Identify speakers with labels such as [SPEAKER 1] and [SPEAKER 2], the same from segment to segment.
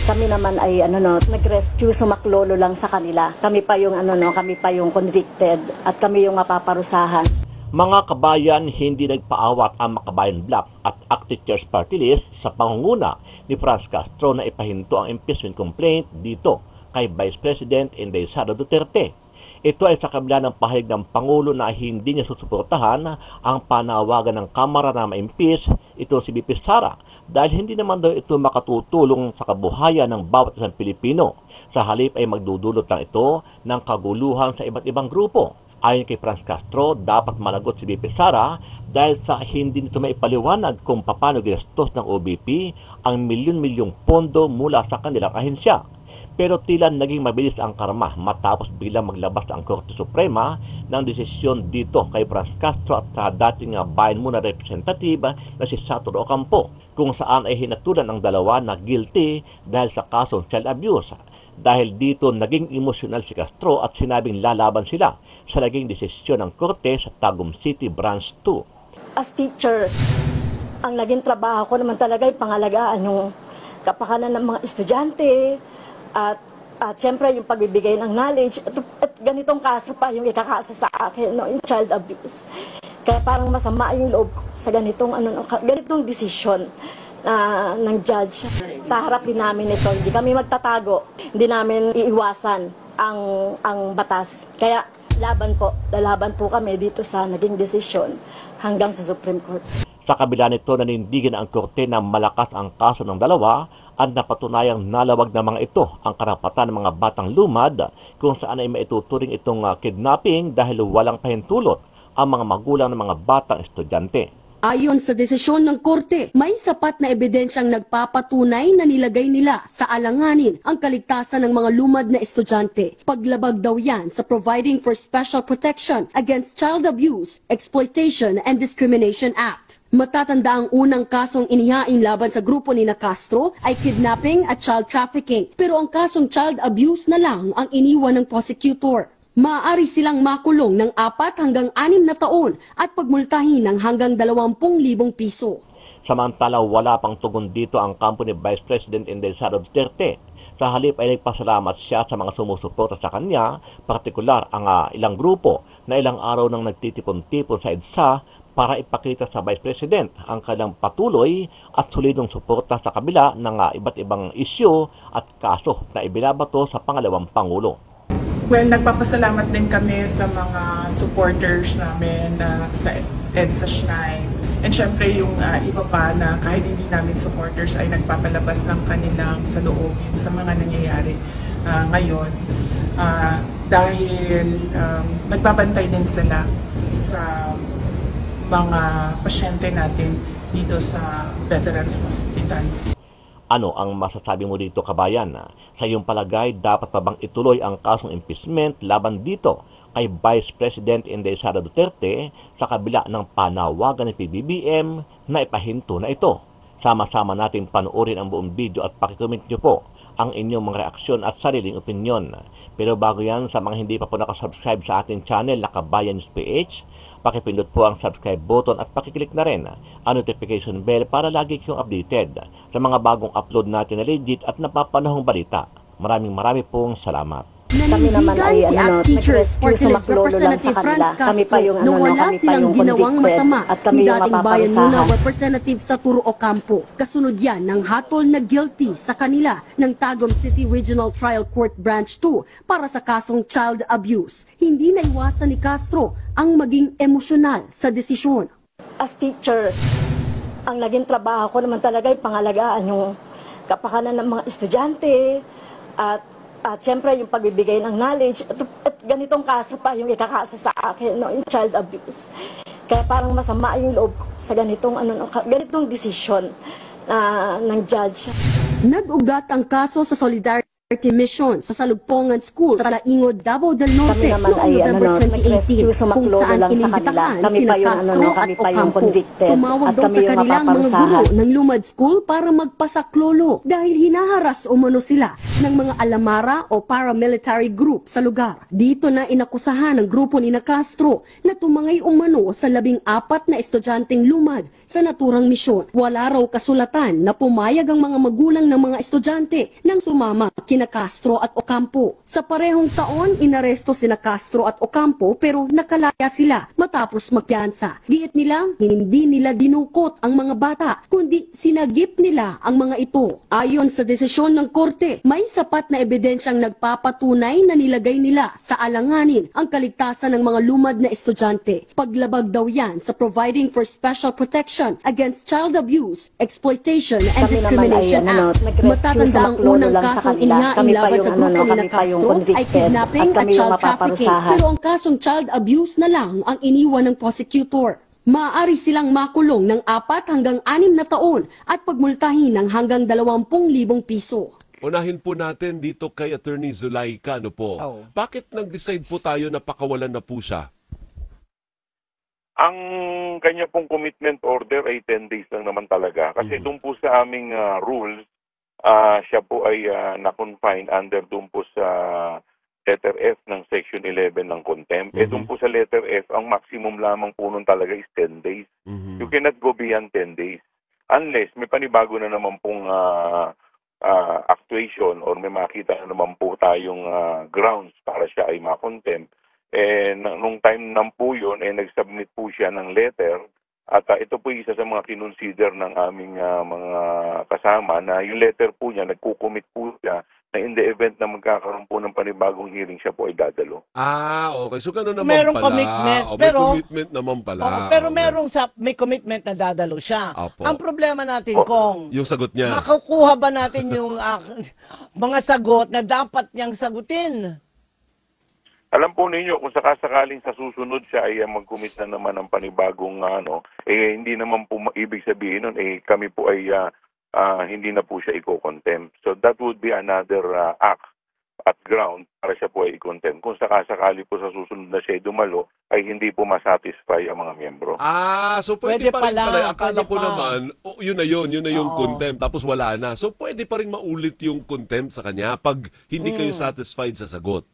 [SPEAKER 1] Kami naman ay nag-rescue, sumaklolo lang sa kanila. Kami pa yung kami pa yung convicted at kami yung mapaparusahan.
[SPEAKER 2] Mga kabayan, hindi nagpaawat ang Makabayan Bloc at Active Church Party List sa pangunguna ni Franz Castro na ipahinto ang impeachment complaint dito kay Vice President Inday Sara Duterte. Ito ay sa kabila ng pahayag ng Pangulo na hindi niya susuportahan ang panawagan ng Kamara na ma-impeach ito si BP Sara dahil hindi naman daw ito makatutulong sa kabuhayan ng bawat isang Pilipino. Sa halip ay magdudulot lang ito ng kaguluhan sa iba't ibang grupo. Ayon kay Franz Castro, dapat managot si BP Sara dahil sa hindi nito maipaliwanag kung paano ginastos ng OBP ang milyon-milyong pondo mula sa kanilang ahensya. Pero tila naging mabilis ang karma matapos biglang maglabas ang Korte Suprema ng desisyon dito kay Franz Castro at sa dating bayan muna representative na si Sator Ocampo, kung saan ay hinatulan ang dalawa na guilty dahil sa kasong child abuse. Dahil dito naging emosyonal si Castro at sinabing lalaban sila sa naging desisyon ng Korte sa Tagum City Branch 2.
[SPEAKER 1] As teacher, ang naging trabaho ko naman talaga ay pangalagaan yung kapakanan ng mga estudyante at siyempre yung pagbibigay ng knowledge at ganitong kaso pa yung ikakaso sa akin, yung child abuse. Kaya parang masama yung loob ko sa ganitong desisyon ng judge. Taharapin namin ito, hindi kami magtatago, hindi namin iiwasan ang batas. Kaya lalaban po kami dito sa naging desisyon hanggang sa Supreme Court.
[SPEAKER 2] Sa kabila nito, nanindigan ang Korte na malakas ang kaso ng dalawa at napatunayang nalawag na mga ito ang karapatan ng mga batang lumad kung saan ay maituturing itong kidnapping dahil walang pahintulot ang mga magulang ng mga batang estudyante.
[SPEAKER 3] Ayon sa desisyon ng Korte, may sapat na ebidensyang nagpapatunay na nilagay nila sa alanganin ang kaligtasan ng mga lumad na estudyante. Paglabag daw yan sa Providing for Special Protection Against Child Abuse, Exploitation and Discrimination Act. Matatanda ang unang kasong inihain laban sa grupo ni Castro ay kidnapping at child trafficking, pero ang kasong child abuse na lang ang iniwan ng prosecutor. Maaari silang makulong ng 4 hanggang 6 na taon at pagmultahin ng hanggang 20,000 piso.
[SPEAKER 2] Samantala, wala pang tugon dito ang kampo ni Vice President Inday Sara Duterte. Sa halip ay nagpasalamat siya sa mga sumusuporta sa kanya, partikular ang ilang grupo na ilang araw nang nagtitipon-tipon sa EDSA para ipakita sa Vice President ang kanilang patuloy at solidong suporta sa kabila ng iba't ibang isyu at kaso na ibinabato sa pangalawang Pangulo.
[SPEAKER 4] Well, nagpapasalamat din kami sa mga supporters namin sa EDSA Shrine. And syempre yung iba pa na kahit hindi namin supporters ay nagpapalabas ng kanilang saloobin sa mga nangyayari ngayon. Dahil nagbabantay din sila sa mga pasyente natin dito sa Veterans Hospital.
[SPEAKER 2] Ano ang masasabi mo dito, kabayan? Sa iyong palagay, dapat pa bang ituloy ang kasong impeachment laban dito kay Vice President Inday Sara Duterte sa kabila ng panawagan ng PBBM na ipahinto na ito? Sama-sama natin panoorin ang buong video at pakicomment nyo po ang inyong mga reaksyon at sariling opinyon. Pero bago yan, sa mga hindi pa po nakasubscribe sa ating channel na Kabayan News PH, pakipindot po ang subscribe button at pakiclick na rin ang notification bell para lagi kayong updated sa mga bagong upload natin na legit at napapanahong balita. Maraming pong salamat.
[SPEAKER 1] Kami naman ay
[SPEAKER 3] si Act Teachers Party List Representative Franz Castro na wala silang ginawang masama
[SPEAKER 1] at kami
[SPEAKER 3] ni
[SPEAKER 1] yung
[SPEAKER 3] dating bayan muna
[SPEAKER 1] mapaparusahan.
[SPEAKER 3] Representative Sator Ocampo. Kasunod yan ng hatol na guilty sa kanila ng Tagum City Regional Trial Court Branch 2 para sa kasong child abuse. Hindi naiwasan ni Castro ang maging emosyonal sa desisyon.
[SPEAKER 1] As teacher, ang naging trabaho ko naman talaga ay pangalagaan yung kapakanan ng mga estudyante at siyempre yung pagbibigay ng knowledge at ganitong kaso pa yung ikakaso sa akin, yung child abuse. Kaya parang masama yung loob ko sa ganitong desisyon ng judge.
[SPEAKER 3] Nag-ugat ang kaso sa Solidarity Mission sa Salugpongan School sa Talaingod, Davao del Norte
[SPEAKER 1] Kami naman
[SPEAKER 3] noong
[SPEAKER 1] ay
[SPEAKER 3] November 2018
[SPEAKER 1] nag-rescue,
[SPEAKER 3] kung
[SPEAKER 1] sumaklodo
[SPEAKER 3] saan
[SPEAKER 1] lang sa kanila.
[SPEAKER 3] inimbitahan
[SPEAKER 1] Kami
[SPEAKER 3] sina
[SPEAKER 1] pa yung
[SPEAKER 3] Castro
[SPEAKER 1] kami
[SPEAKER 3] at
[SPEAKER 1] pa yung
[SPEAKER 3] Ocampo.
[SPEAKER 1] convicted
[SPEAKER 3] Tumawag
[SPEAKER 1] at
[SPEAKER 3] daw
[SPEAKER 1] kami
[SPEAKER 3] sa
[SPEAKER 1] yung
[SPEAKER 3] kanilang mga
[SPEAKER 1] mapaparusahan.
[SPEAKER 3] guro ng Lumad School para magpasaklolo dahil hinaharas umano sila ng mga alamara o paramilitary group sa lugar. Dito na inakusahan ng grupo ni Castro na tumangay umano sa 14 na estudyanteng lumad sa naturang misyon. Wala raw kasulatan na pumayag ang mga magulang ng mga estudyante nang sumama kina Castro at Ocampo. Sa parehong taon, inaresto sina Castro at Ocampo pero nakalaya sila matapos magpiyansa. Giit nila, hindi nila dinukot ang mga bata, kundi sinagip nila ang mga ito. Ayon sa desisyon ng korte, may sapat na ebidensyang nagpapatunay na nilagay nila sa alanganin ang kaligtasan ng mga lumad na estudyante. Paglabag daw yan sa Providing for Special Protection Against Child Abuse, Exploitation and
[SPEAKER 1] Kami naman
[SPEAKER 3] Discrimination
[SPEAKER 1] ay,
[SPEAKER 3] Act.
[SPEAKER 1] nag-rescue,
[SPEAKER 3] Matatanda ang
[SPEAKER 1] sumaklodo
[SPEAKER 3] unang
[SPEAKER 1] lang sa
[SPEAKER 3] kasong
[SPEAKER 1] kanila.
[SPEAKER 3] inihaing
[SPEAKER 1] Kami pa
[SPEAKER 3] laban
[SPEAKER 1] yung
[SPEAKER 3] sa grupo ni
[SPEAKER 1] kami pa yung
[SPEAKER 3] Castro ay
[SPEAKER 1] convicted
[SPEAKER 3] kidnapping
[SPEAKER 1] at
[SPEAKER 3] at
[SPEAKER 1] kami yung
[SPEAKER 3] child trafficking.
[SPEAKER 1] mapaparusahan.
[SPEAKER 3] Pero ang kasong child abuse na lang ang iniwan ng prosecutor. Maaari silang makulong ng 4 hanggang 6 na taon at pagmultahin ng hanggang 20,000 piso.
[SPEAKER 5] Unahin po natin dito kay Attorney Zulaika, ano po?
[SPEAKER 6] Oh.
[SPEAKER 5] Bakit nag-decide po tayo na pakawalan na po siya?
[SPEAKER 7] Ang kanya pong commitment order ay 10 days lang naman talaga. Kasi doon po sa aming rules, siya po ay na-confine under doon po sa letter F ng Section 11 ng contempt. Doon po sa letter F, ang maximum lamang po nun talaga is 10 days. You cannot go beyond 10 days. Unless may panibago na naman pong actuation or may makita na naman po tayong grounds para siya ay ma-contempt. Nung time nang po yun, nag-submit po siya ng letter at ito po isa sa mga kinonsider ng aming mga kasama na yung letter po niya, nagkukomit po siya na in the event na magkakaroon po ng panibagong hearing, siya po ay dadalo.
[SPEAKER 5] Okay. So gano'n naman
[SPEAKER 6] Merong
[SPEAKER 5] pala.
[SPEAKER 6] commitment,
[SPEAKER 5] May
[SPEAKER 6] pero-
[SPEAKER 5] commitment naman pala.
[SPEAKER 6] Oo, pero
[SPEAKER 5] Okay.
[SPEAKER 6] may commitment na dadalo siya.
[SPEAKER 5] Opo.
[SPEAKER 6] Ang problema natin kung
[SPEAKER 5] Yung sagot niya.
[SPEAKER 6] makukuha ba natin yung mga sagot na dapat niyang sagutin?
[SPEAKER 7] Alam po ninyo, kung sakasakaling sa susunod siya ay mag-commit na naman ng panibagong hindi naman po ibig sabihin nun, kami po ay hindi na po siya i-contempt. So that would be another act at ground para siya po ay i-contempt. Kung sakasakali po sa susunod na siya ay dumalo, ay hindi po masatisfy ang mga miyembro.
[SPEAKER 5] So pwede,
[SPEAKER 6] Pwede
[SPEAKER 5] pa rin
[SPEAKER 6] pala,
[SPEAKER 5] pala. Akala
[SPEAKER 6] pwede
[SPEAKER 5] ko
[SPEAKER 6] pa.
[SPEAKER 5] naman, yun na yung
[SPEAKER 6] Oo.
[SPEAKER 5] contempt, tapos wala na. So pwede pa rin maulit yung contempt sa kanya pag hindi kayo satisfied sa sagot.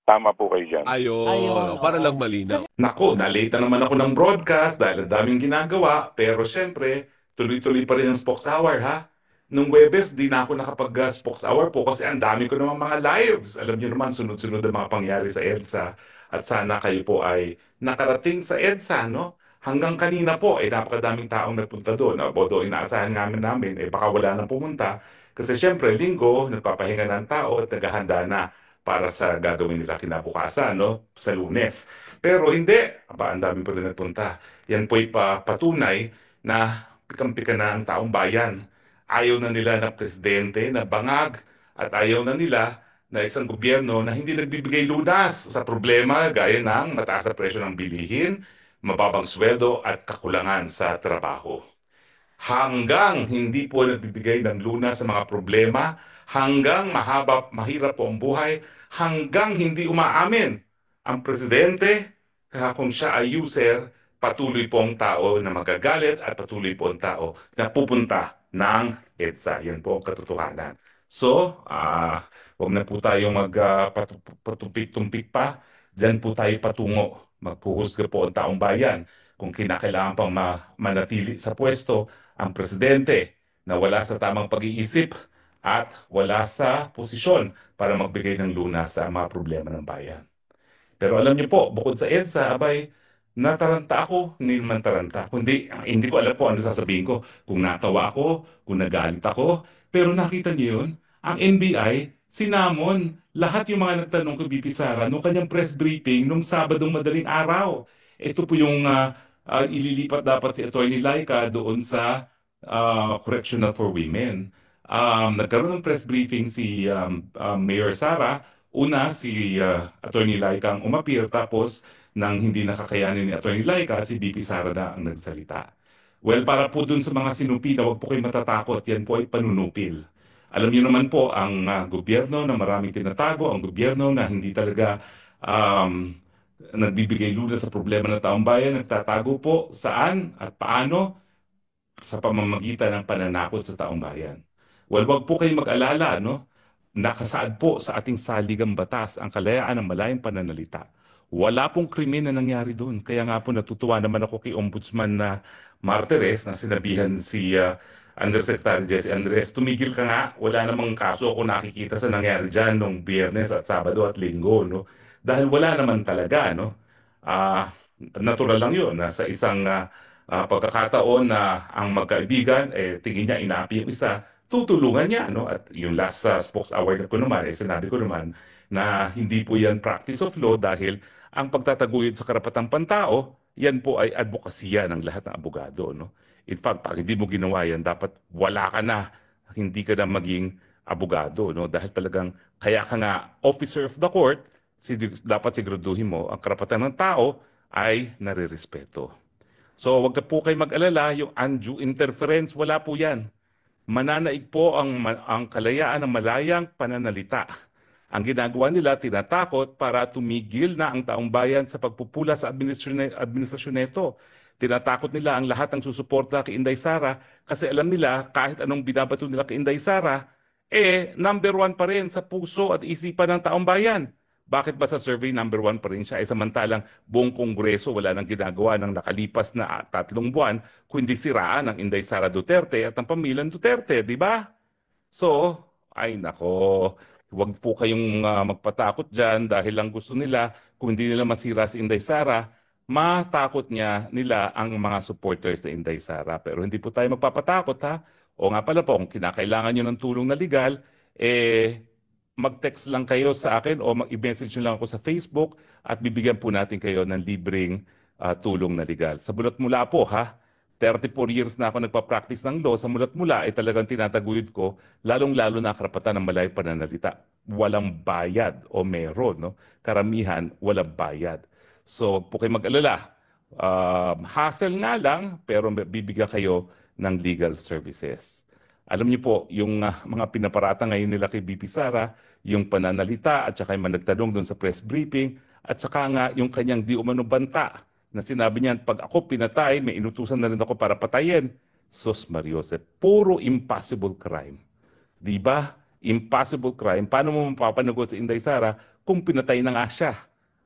[SPEAKER 7] Tama po kayo dyan.
[SPEAKER 5] Ayun. Para
[SPEAKER 6] oo.
[SPEAKER 5] lang malinaw.
[SPEAKER 8] Nako, nalate na naman ako ng broadcast dahil ang daming ginagawa. Pero syempre, tuloy-tuloy pa rin ang Spokes Hour, ha? Nung Webes, di na ako nakapag-Spokes Hour po kasi ang dami ko naman mga lives. Alam niyo naman, sunod-sunod ang mga pangyari sa EDSA. At sana kayo po ay nakarating sa EDSA, no? Hanggang kanina po, napakadaming taong nagpunta doon. Although inaasahan namin, baka wala nang pumunta. Kasi syempre, linggo, nagpapahinga ng tao at naghahanda na para sa gagawin nila kinabukasan, no? Sa Lunes. Pero hindi. Ang dami pa rin nagpunta. Yan po'y patunay na pikam-pika na ang taong bayan. Ayaw na nila na presidente na bangag at ayaw na nila na isang gobyerno na hindi nagbibigay lunas sa problema gaya ng mataas na presyo ng bilihin, mababang sweldo at kakulangan sa trabaho. Hanggang hindi po nagbibigay ng lunas sa mga problema, hanggang mahirap po ang buhay, hanggang hindi umaamin ang presidente, kung siya ay user, patuloy po ang tao na magagalit at patuloy po ang tao na pupunta ng EDSA. Yan po ang katotohanan. So, wag na po tayong magpatumpik-tumpik pa. Diyan po tayo patungo. Magpuhusga po ang taong bayan kung kinakailangan pang manatili sa pwesto ang presidente na wala sa tamang pag-iisip at wala sa posisyon para magbigay ng lunas sa mga problema ng bayan. Pero alam niyo po, bukod sa EDSA, nataranta ako, hindi naman taranta. Hindi ko alam po ano sasabihin ko. Kung natawa ako, kung nagalit ako. Pero nakita niyo yun, ang NBI, sinamon lahat yung mga nagtanong kay BP Sara nung kanyang press briefing nung Sabadong madaling araw. Ito po yung ililipat dapat si Atty. Laika doon sa Correctional for Women. Nagkaroon ng press briefing si Mayor Sara. Una, si Atty. Laika ang umapir, tapos nang hindi nakakayanin ni Atty. Laika, si BP Sara na ang nagsalita. Well, para po dun sa mga sinupi na huwag po kayo matatakot, yan po ay panunupil. Alam niyo naman po, ang gobyerno na maraming tinatago, ang gobyerno na hindi talaga um, nagbibigay lunas sa problema ng taong bayan, nagtatago po saan at paano sa pamamagitan ng pananakot sa taong bayan. Well, wag po kayong mag-alala, no? Nakasaad po sa ating saligang batas ang kalayaan ng malayang pananalita. Wala pong krimen na nangyari doon. Kaya nga po natutuwa naman ako kay Ombudsman na Martires na sinabihan si Undersecretary Jesse Andres, tumigil ka nga, wala namang kaso ako nakikita sa nangyari dyan nung Biyernes at Sabado at Linggo, no? Dahil wala naman talaga, no? Natural lang yun na sa isang pagkakataon na ang magkaibigan, tingin niya inaapi yung isa, tutulungan niya, no? At yung last spokes award ko naman, sinabi ko naman na hindi po yan practice of law dahil ang pagtataguyod sa karapatang pantao, yan po ay advokasya ng lahat ng abogado, no? In fact, pag hindi mo ginawa yan, dapat wala ka na, hindi ka na maging abogado, no? Dahil talagang, kaya ka nga officer of the court, dapat siguraduhin mo, ang karapatan ng tao ay nare-respeto. So, wag ka po kayo mag-alala, yung undue interference, wala po yan. Mananaig po ang kalayaan ng malayang pananalita. Ang ginagawa nila, tinatakot para tumigil na ang taong bayan sa pagpupula sa administrasyon nito. Tinatakot nila ang lahat ng susuporta kay Inday Sara kasi alam nila kahit anong binabato nila kay Inday Sara, number 1 pa rin sa puso at isipan ng taong bayan. Bakit ba sa survey number 1 pa rin siya? Samantalang buong Kongreso wala nang ginagawa ng nakalipas na 3 buwan kundi siraan ng Inday Sara Duterte at ng pamilyang Duterte, di ba? So, ay nako, huwag po kayong magpatakot dyan dahil lang gusto nila kung hindi nila masira si Inday Sara, matakot nila ang mga supporters na Inday Sara. Pero hindi po tayo magpapatakot, ha? O nga pala po, kung kinakailangan nyo ng tulong na legal, mag-text lang kayo sa akin o mag-message nyo lang ako sa Facebook at bibigyan po natin kayo ng libreng tulong na legal. Sa bulat mula po, ha? 34 years na ako nagpa-practice ng law. Sa mulat mula ay talagang tinataguyod ko, lalong-lalo na karapatan ng malayang pananalita. Walang bayad o meron, no? Karamihan, walang bayad. So, po kayo mag-alala. Hassle nga lang, pero bibigyan kayo ng legal services. Alam niyo po, yung mga pinaparata ngayon nila kay BP Sara, yung pananalita at saka yung nagtanong doon sa press briefing, at saka nga yung kanyang di umano banta na sinabi niya, pag ako pinatay, may inutusan na rin ako para patayin. Sus Mariosep, puro impossible crime. Di ba? Impossible crime. Paano mo mapapanagot sa Inday Sara kung pinatay na nga siya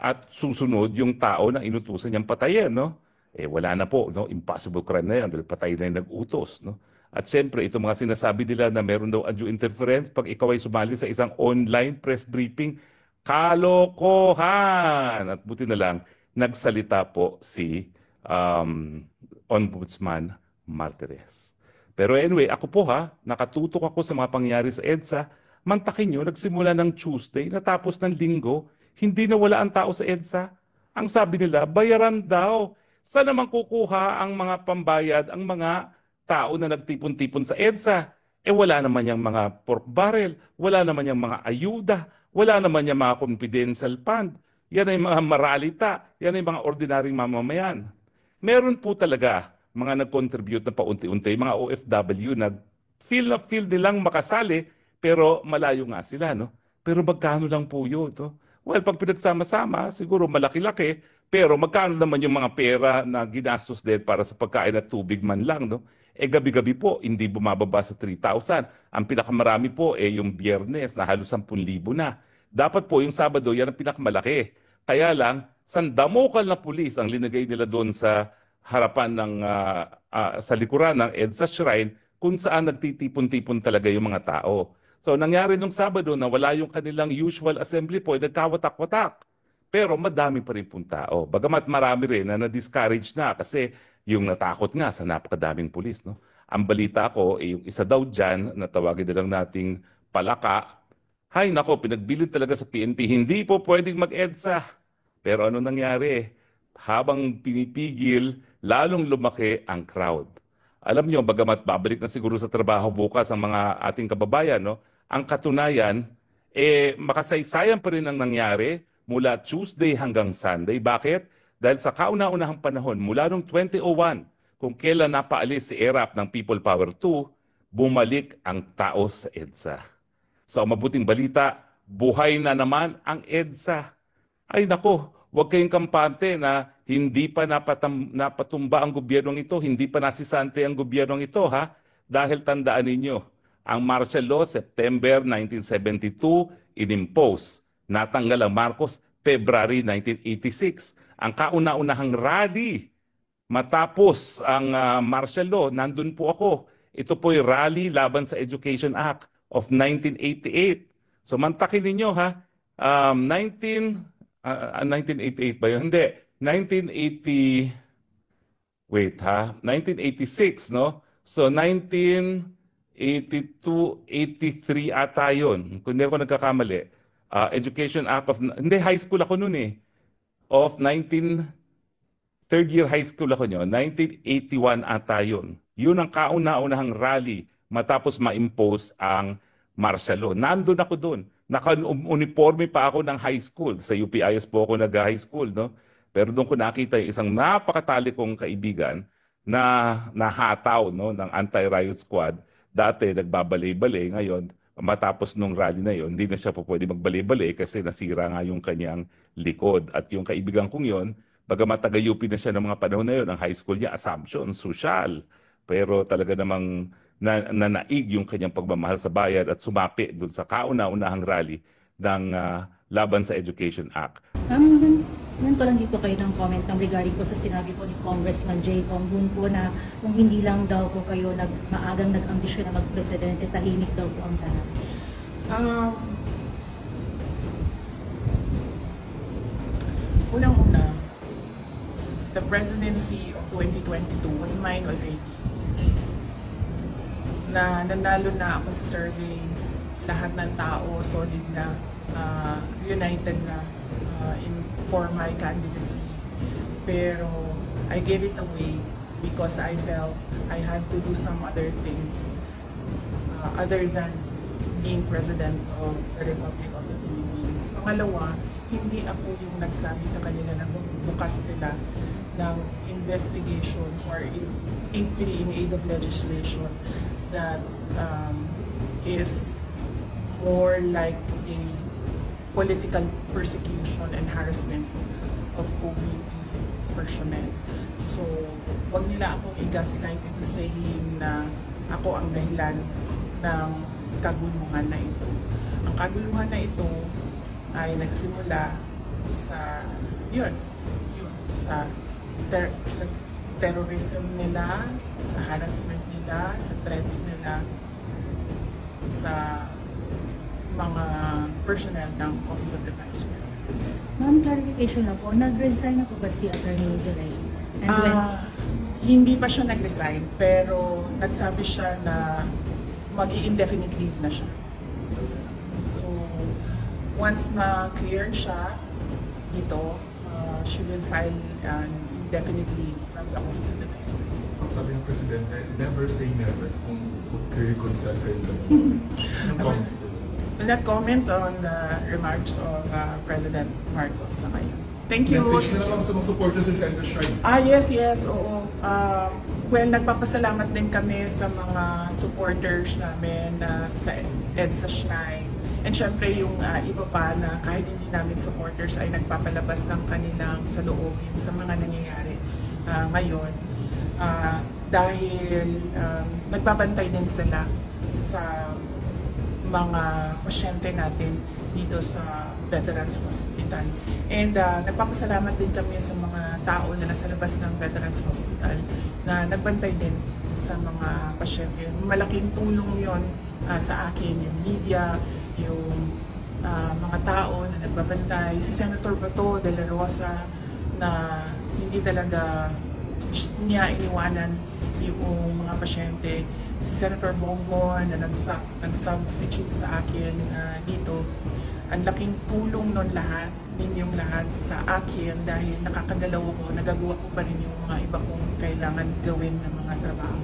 [SPEAKER 8] at susunod yung tao na inutusan niyang patayin, no? Wala na po, no? Impossible crime na yan dahil patay na yung nag-utos, no? At siyempre, itong mga sinasabi nila na meron daw undue interference pag ikaw ay sumali sa isang online press briefing, kalokohan! At buti na lang, nagsalita po si Ombudsman Martires. Pero anyway, ako po nakatutok ako sa mga pangyayari sa EDSA. Mantakin nyo, nagsimula ng Tuesday, natapos ng Linggo, hindi na wala ang tao sa EDSA. Ang sabi nila, bayaran daw. Saan naman kukuha ang mga pambayad, ang mga tao na nagtipon-tipon sa EDSA? Wala naman yung mga pork barrel, wala naman yung mga ayuda, wala naman yung mga confidential fund. Yan ay mga maralita, yan ay mga ordinaryong mamamayan. Meron po talaga mga nag-contribute na paunti-unti, mga OFW na feel nilang makasali, pero malayo nga sila, no? Pero magkano lang po yun, no? Well, pag pinagsama-sama, siguro malaki-laki, pero magkano naman yung mga pera na ginastos din para sa pagkain at tubig man lang, no? Gabi-gabi po, hindi bumababa sa 3,000. Ang pinakamarami po yung Biyernes na halos 10,000 na. Dapat po yung Sabado, yan ang pinakamalaki. Kaya lang, sandamokal na pulis ang linagay nila doon sa harapan ng, sa likuran ng EDSA Shrine kung saan nagtitipon-tipon talaga yung mga tao. So nangyari nung Sabado na wala yung kanilang usual assembly point, nagkawatak-watak. Pero madami pa rin pong tao. Bagamat marami rin na na-discourage na kasi yung natakot nga sa napakadaming pulis, no? Ang balita ko, yung isa daw dyan, na tawagin na lang nating Palaka, hay nako, pinagbilid talaga sa PNP, hindi po pwedeng mag-EDSA. Pero ano nangyari? Habang pinipigil, lalong lumaki ang crowd. Alam nyo, bagamat babalik na siguro sa trabaho bukas ang mga ating kababayan, no? Ang katunayan, makasaysayan pa rin ang nangyari mula Tuesday hanggang Sunday. Bakit? Dahil sa kauna-unahang panahon, mula noong 2001, kung kailan napaalis si ERAP ng People Power 2, bumalik ang tao sa EDSA. So, ang mabuting balita, buhay na naman ang EDSA. Ay nako, huwag kayong kampante na hindi pa napatumba ang gobyernong ito, hindi pa nasisante ang gobyernong ito, ha? Dahil tandaan ninyo, ang martial law, September 1972, inimpose. Natanggal ang Marcos, February 1986. Ang kauna-unahang rally, matapos ang martial law, nandun po ako. Ito po'y rally laban sa Education Act of 1988. So mantakin ninyo, ha? 1988 ba yun? Hindi. 1986, no? So 1982, 83 ata yun. Kung hindi ako nagkakamali. Education Act of, hindi, high school ako noon eh. Third year high school ako nyo, 1981 ata yun. Yun ang kauna-unahang rally matapos ma-impose ang martial law. Nandun ako doon. Naka-uniforme pa ako ng high school. Sa UPIS po ako nag-high school, no? Pero doon ko nakita yung isang napakatali kong kaibigan na nahataw, no, ng anti-riot squad. Dati nagbabalay-balay, ngayon matapos nung rally na yon, hindi na siya po pwede magbalay-balay kasi nasira nga yung kanyang likod. At yung kaibigan kong yon, bagamat taga-UP na siya ng mga panahon na yon, ang high school niya, Assumption, Social. Pero talaga namang naig yung kanyang pagmamahal sa bayan at sumapi doon sa kauna-unahang rally ng laban sa Education Act.
[SPEAKER 9] Yan ko lang dito kayo ng comment regarding po sa sinabi po ni Congressman Jay Congbun po na kung hindi lang daw po kayo maagang nag-ambisyon na mag-presidente, tahimik daw po ang lahat.
[SPEAKER 4] Unang-una, the presidency of 2022 was mine already. Na nanalo na ako sa surveys, lahat ng tao solid na, united na for my candidacy. Pero I gave it away because I felt I had to do some other things other than being President of the Republic of the Philippines. Pangalawa, hindi ako yung nagsabi sa kanila na bukas sila ng investigation or in aid of legislation that is more like a political persecution and harassment of OVP personnel. So, wag nila akong i-gaslight into saying na ako ang dahilan ng kaguluhan na ito. Ang kaguluhan na ito ay nagsimula sa sa terrorism nila, sa harassment nila, sa threats nila, sa mga personnel ng Office of the Vice President.
[SPEAKER 9] Ma'am, clarification lang po, nag-resign na po ba si Attorney Zulay?
[SPEAKER 4] Hindi pa siya nag-resign, pero nagsabi siya na mag-i-indefinite leave na siya. So, once na cleared siya dito, she will file an indefinite leave from the Office of the Vice President.
[SPEAKER 10] Sabi ng Presidente, never say never kung kayo consent na.
[SPEAKER 4] Will not comment on the remarks of President Marcos sa ngayon. Thank you.
[SPEAKER 10] Message na lang sa mga supporters sa EDSA Shrine.
[SPEAKER 4] Yes, oo. Well, nagpapasalamat din kami sa mga supporters namin sa EDSA Shrine. And syempre yung iba pa na kahit hindi namin supporters ay nagpapalabas ng kanilang saloobin sa mga nangyayari ngayon. Dahil nagbabantay din sila sa mga pasyente natin dito sa Veterans Hospital. And nagpapasalamat din kami sa mga tao na nasa labas ng Veterans Hospital na nagbantay din sa mga pasyente. Malaking tulong yon sa akin, yung media, yung mga tao na nagbabantay. Si Senator Bato de la Rosa na hindi talaga niya iniwanan yung mga pasyente. Si Senator Bongbong na nag-substitute sa akin dito. Ang laking tulong nun lahat, ninyong lahat sa akin dahil nakakagalaw ko, nagagawa ko pa rin yung mga iba kong kailangan gawin ng mga trabaho.